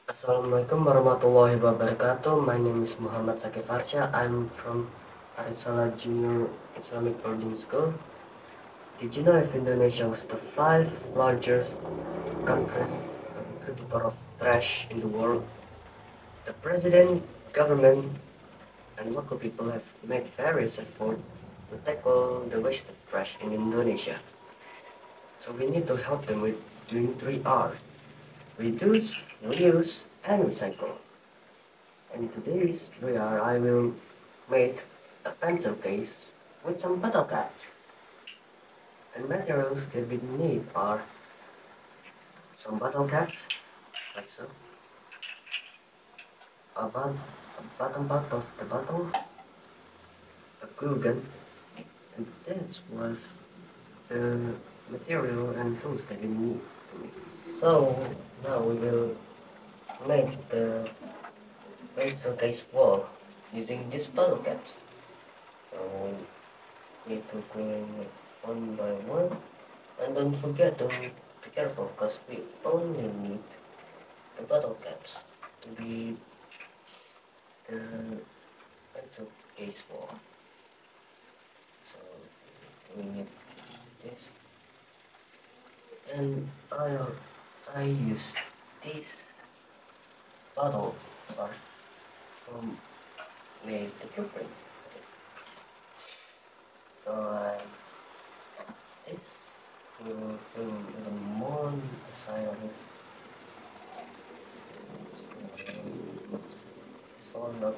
Assalamualaikum warahmatullahi wabarakatuh. My name is Muhammad Taqif Arsya. I'm from Arsya Junior Islamic Boarding School. Did you know if Indonesia was the fifth largest country contributor of trash in the world? The president, government, and local people have made various efforts to tackle the wasted trash in Indonesia. So we need to help them with doing 3R: reduce, reuse, and recycle. In today's VR, I will make a pencil case with some bottle caps. And materials that we need are some bottle caps, like so, a bottom part of the bottle, a glue gun, and that was the material and tools that we need to make. So now we will make the pencil case wall using these bottle caps. So we need to clean it one by one. And don't forget to be careful because we only need the bottle caps to be the pencil case for. So we need this. And I use this bottle part from make the blueprint. So this will bring even more design on it. So not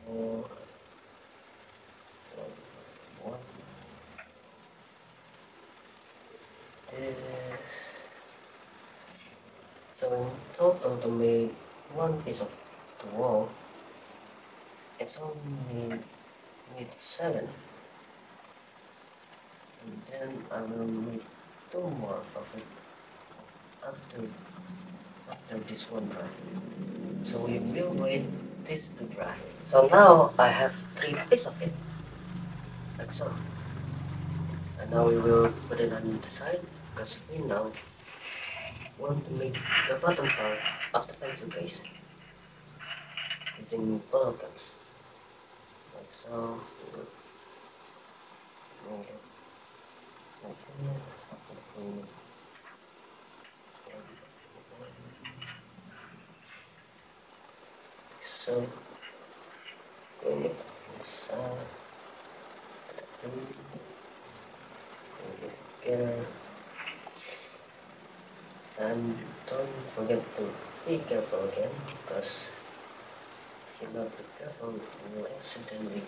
more one. So in total to make one piece of the wall, it's only need 7. And then I will make 2 more of it after this one dry. So we will wait this to dry. So now I have 3 pieces of it, like so. And now we will put it on the side because we now want to make the bottom part of the pencil case using bottle caps. Like so. So, going inside, together, and don't forget to be careful again, because if you're not be careful, you will accidentally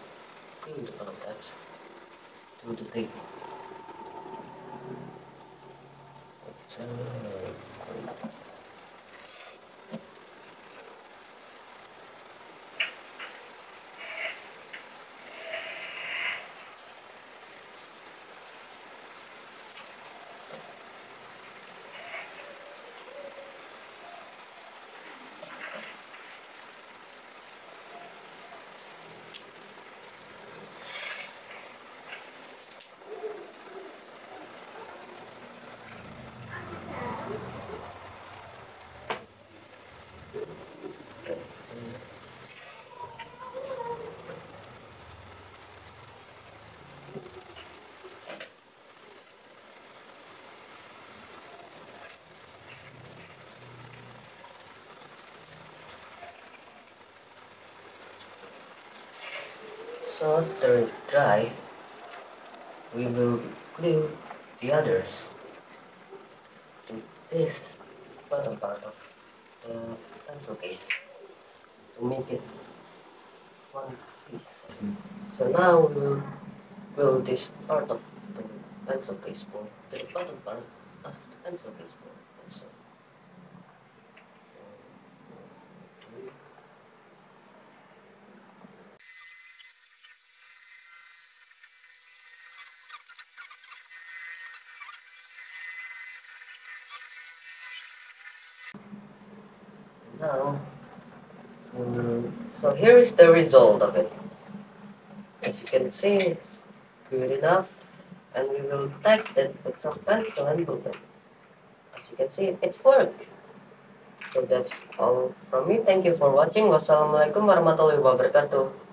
glue the bottle caps to the thing. So, so after it dry, we will glue the others to this bottom part of the pencil case to make it one piece. So now we will glue this part of the pencil case board to the bottom part of the pencil case board also. Now, so here is the result of it. As you can see, it's good enough. and we will test it with some pencil and glue pen. As you can see, it's work. So that's all from me. Thank you for watching. Wassalamualaikum warahmatullahi wabarakatuh.